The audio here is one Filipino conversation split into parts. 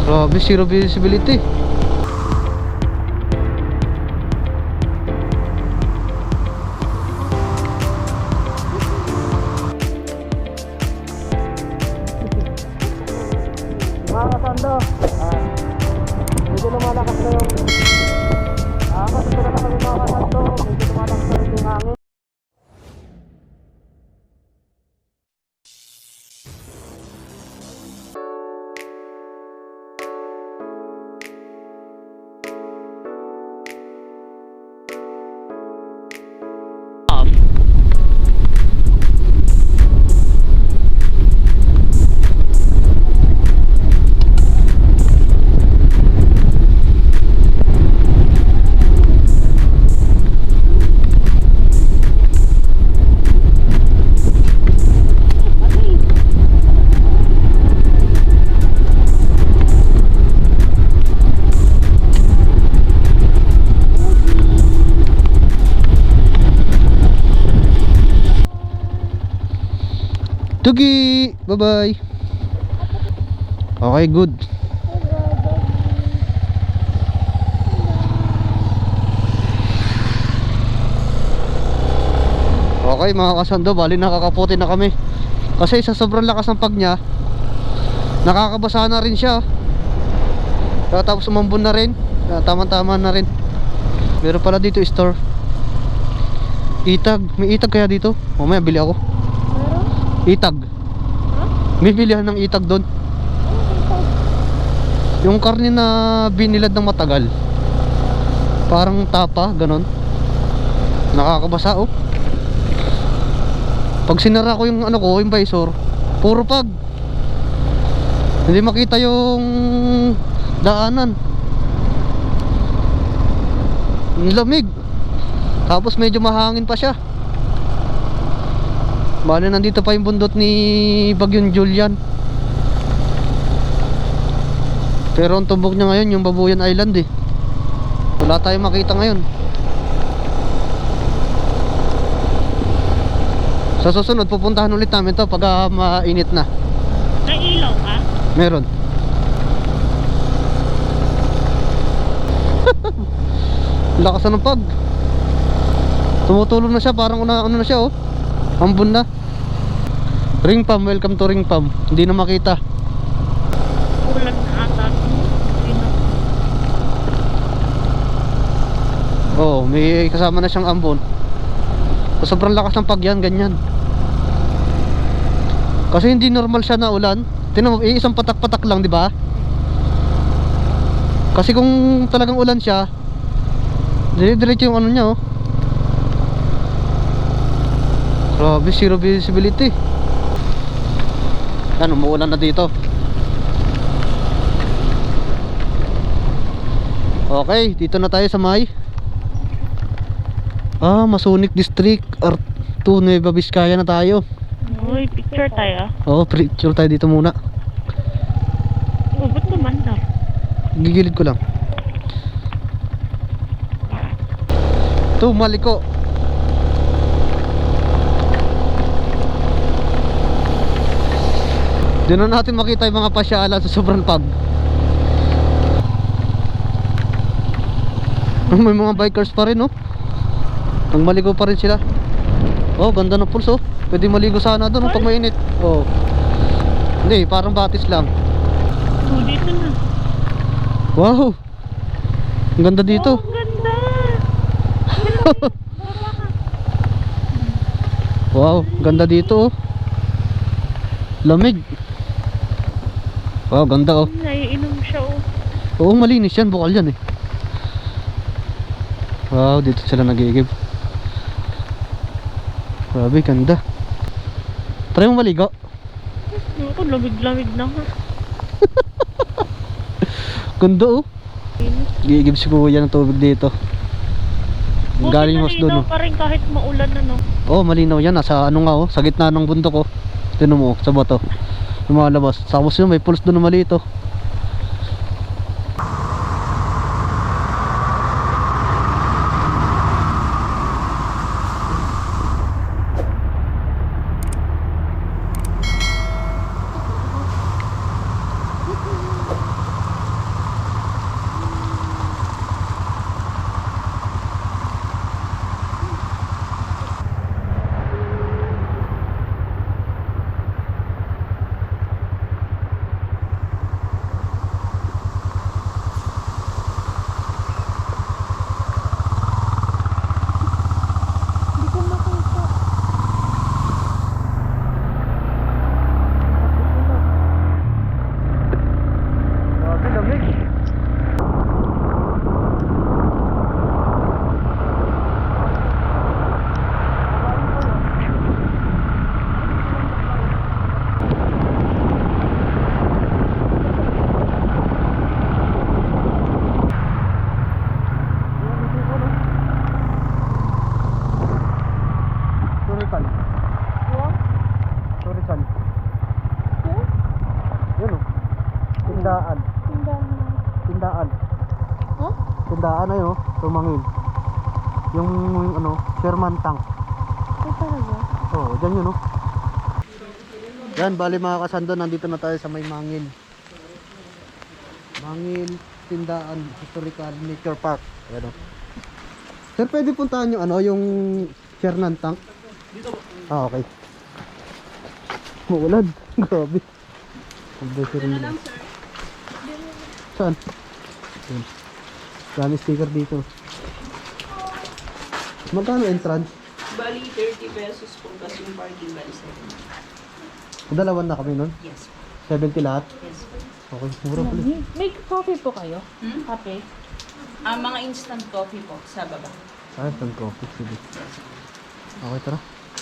Grabe, zero visibility. Mga kasando, medyo lumalakas na yung kasi ito na lang kami mga kasando, medyo lumalakas na rin yung hangin. Tugi! Bye-bye! Okay, good. Okay mga kasando, bali nakakaputi na kami. Kasi sa sobrang lakas ng pag niya, nakakabasa na rin siya. Tapos umambon na rin. Tama-tama na rin. Meron pala dito store. Itag, may itag kaya dito? Mamaya bili ako. Itag. May bilihan ng itag doon. Yung karne na binilad ng matagal. Parang tapa, ganon. Nakakabasa oh. Pag sinara ko yung ano ko, yung visor, puro pag. Hindi makita yung daanan. Ang lamig. Tapos medyo mahangin pa siya. Bale nandito pa yung bundot ni Bagyong Julian. Pero ang tumbok niya ngayon yung Babuyan Island eh. Wala tayong makita ngayon. Sa susunod pupuntahan ulit namin to pag mainit na. May ilaw ka? Meron. Lakas na ng pag. Tumutulong na siya, parang ano na siya oh. Ambon na. Ring pump, welcome to ring pump. Hindi na makita. Ulan na ata. Oo, may kasama na siyang ambon. So, sobrang lakas ng pag yan, ganyan. Kasi hindi normal siya na ulan. Tingnan mo, isang patak-patak lang, di ba? Kasi kung talagang ulan siya, dire-diretso yung ano niya oh. Grabe, zero visibility. Ano, umuulan na dito. Okay, dito na tayo sa may Masonic District R2 Nueva Vizcaya na tayo. Uy, picture tayo. Oo, picture tayo dito muna. Oh, ba't tumanda? Gigilid ko lang. Ito, Maliko. Doon na natin makita yung mga pasyalan sa sobrang pag. May mga bikers pa rin oh. Ang maligo pa rin sila. Oh, ganda ng pulse oh. Pwede maligo sana doon pag mainit. Oh. Hindi, parang batis lang. Oh, dito na. Wow. Ang ganda dito. Oh, ang ganda. Wow, ganda dito oh. Lamig. Wow, ganda oh. Naiinom siya oh. Oo, malinis yan, bukal yan eh. Wow, dito sila nag-iigib. Grabe, ganda. Try mo maligo. Ako, lamig-lamig na nga. Ganda oh. Nag-iigib si kuya ng tubig dito. Galing mas doon oh. Pa rin kahit maulan na no. Oh, malinaw yan. Nasa ano nga oh, sa gitna ng bundok oh. Tinan mo, sa bato. Lumalabas. Tapos yun, may pulse doon na maliit oh. Tindaan. Tindahan. Tindaan. Huh? Tindaan na yun, tumangin. Yung ano, Sherman tank. Ay talaga? Oo, dyan yun, no? Yan, bali mga kasando, nandito na tayo sa may Mangil. Mangil, Tindaan, Historical Nature Park. Ayan, o. Sir, pwede puntahan yung ano, yung Sherman tank? Dito ba? Ah, okay. Maulan. Grabe. Ito na lang, sir. Saan? Ayan. Dami sticker dito. Magkano entrance? Bali, 30 pesos po kasi yung parking bali 7. Dalawan na kami nun? Yes. 70 lahat? Yes. Okay, mura pala. May coffee po kayo? Hmm? Kape? Mga instant coffee po sa baba. Ah, saan coffee? Sige. Okay, tara.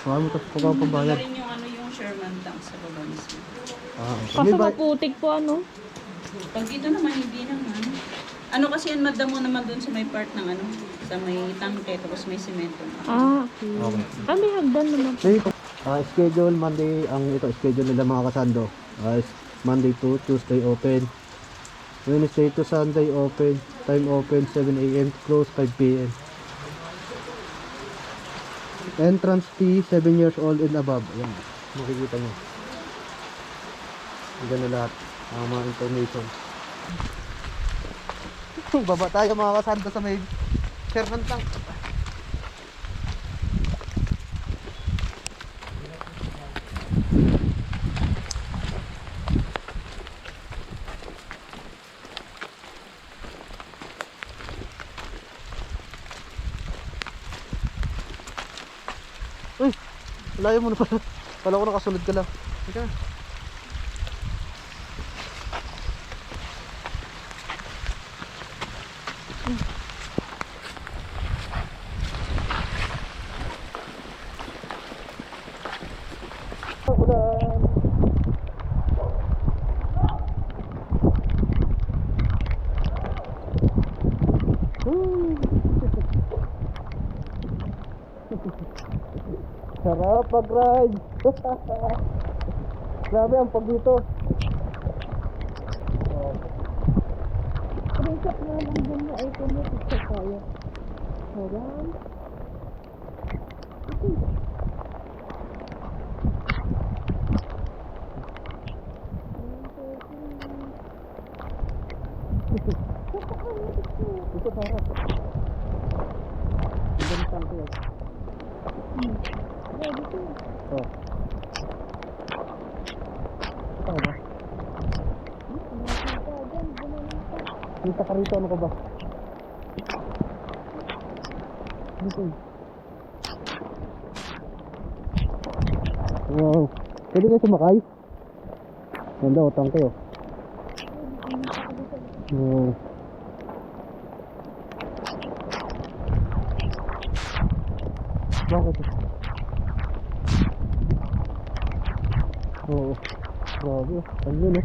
Baka mo tapos pagkaw pambayad. Wala rin yung yung Sherman tank sa baba mismo. Ah, okay. Kaso May bay- maputik po ano? Pag dito naman, hindi naman. Ano kasi yan, madamo naman doon sa may part ng ano, sa may tangke, tapos may semento. Ah, okay. Okay. May hagdan naman. Schedule Monday, ang ito schedule nila mga kasando. Monday to Tuesday open. Wednesday to Sunday open. Time open 7 AM, close 5 PM. Entrance fee 7 years old and above. Ayan, makikita nyo. Diyan na lahat ang mga information. Baba tayo mga kasando sa may Sherman tank. Uy, layo mo na pala. Kala ko nakasunod ka lang. Teka na. Sarap pag-ride. Grabe ang pag dito. Reset na lang din na ay pumitik sa kaya. Haram. Dito sarap. Ang ganda ng tayo. Oh. Ito ba? Kita ka rito, ano ka ba? Dito. Wow. Pwede kayo sumakay? Ganda, utang kayo. Wow. Bakit? Oo. Grabe. Kanyon eh.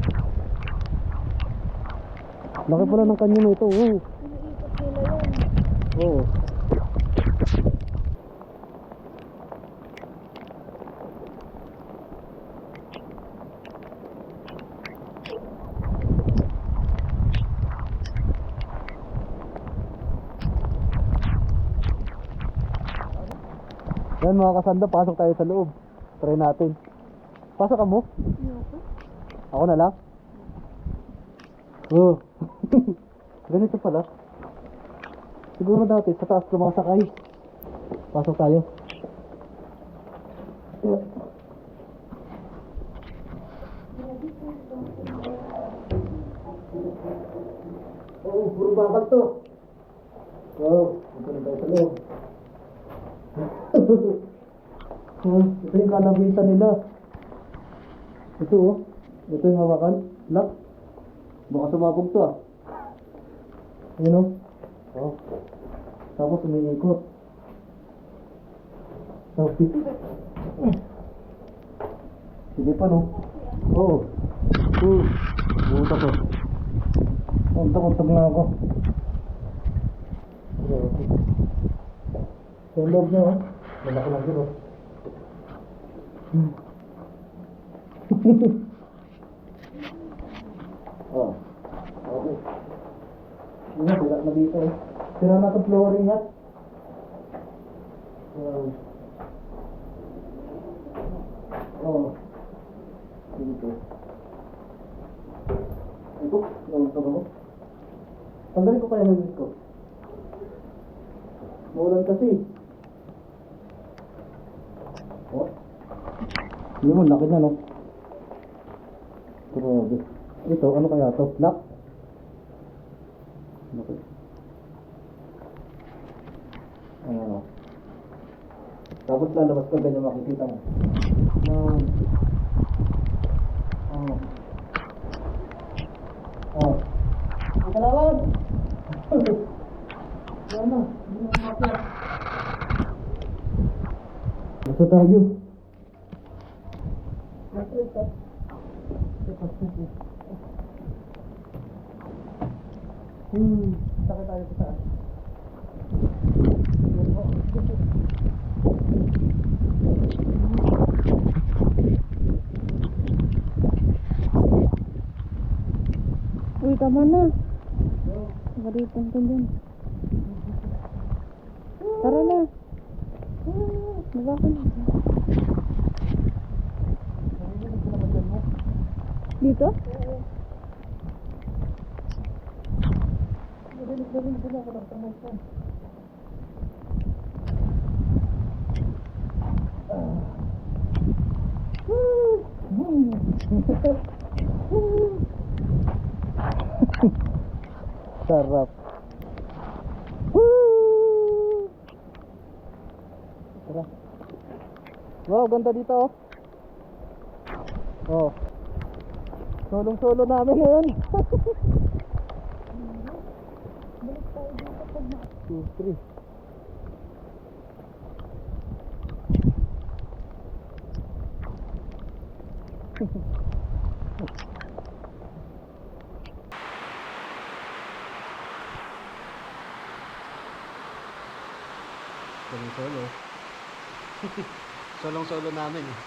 Laki pala ng kanyon ito. Oo. Iniikot nila yan. Oo. Yan mga kasanda, pasok tayo sa loob. Try natin. Pasok ka mo? Ayoko. Ako na lang? Oo. Ganito pala. Siguro dati sa taas lumakasakay. Pasok tayo. Oo, puro bakal to. Oo, ito na tayo sa loob. Ito yung kalabitan nila. Ito oh. Ito yung hawakan. Lock. Baka sumabog to ah. Ayun oh. Oh. Tapos umiikot. Tapos sige pa no. Oo. Buta ko. Untog na ako. Sa loob niya oh. Malaki lang dito. Oh. Yun na, sira na dito eh. Sira na itong flooring yan. Oo. Dito. Ito, nalito ba mo? Tanggalin ko kaya ng ko. Maulan kasi. Oh. Yun mo, laki na no. Grabe. Ito, ano kaya to? Lock? Okay. Ano? Tapos lalabas ka ganyan makikita mo. Oh. Oh. Ang kalawan! Yan na. Basta tayo. Sakit tayo sa taas. Uy, tama na. Nakalitan ko dyan. Tara na. Baba ka na. Dito? Sarap. Tara. Wow, ganda dito oh. Oh. Solong-solo namin ngayon. 2, 3. Solong-solo. Solong-solo namin eh.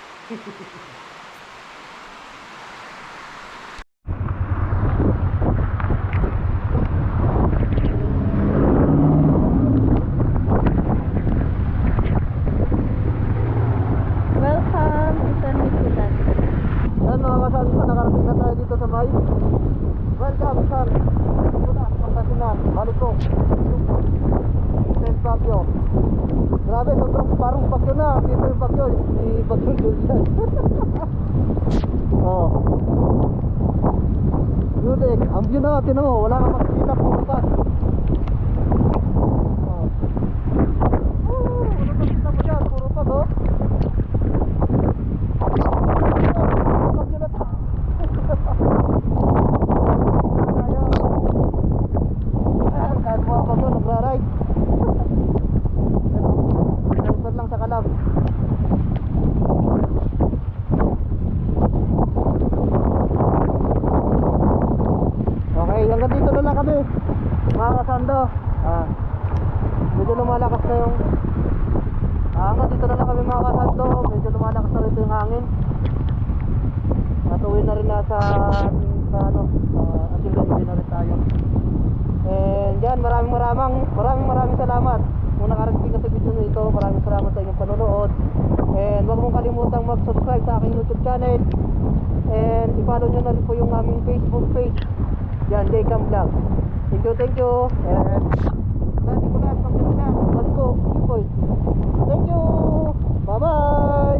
Welcome to San Miguelan. Yan mga kasal, nakarating na tayo dito sa may welcome San Miguelan, Pangasinan, Baliko, Saint Bagyo. Grabe, sobrang parang bagyo na. Dito yung bagyo, di bagyo dyan. Oh. Yudek, ang view na, tinan mo, wala kang makikita, puro pa. Oh. Ano nakita mo dyan, puro pa to. Bagyo na to. Kahit mga bagyo, nagra-ride. Sensor lang sa kalab. Okay, hanggang dito na lang kami mga kasando. Medyo lumalakas na yung hanggang dito na lang kami mga kasando. Medyo lumalakas na rito yung hangin. At uwi na rin na sa ating uwi na rin tayo. And yan, maraming salamat kung nakarating ka sa video na ito. Maraming salamat sa inyong panonood. And huwag mong kalimutang mag-subscribe sa aking YouTube channel. And i-follow nyo na rin po yung aming Facebook page. Yan, Jaycam Vlog. Thank you. And dati ko lahat, pagkakita, balik ko, Thank you. Bye-bye.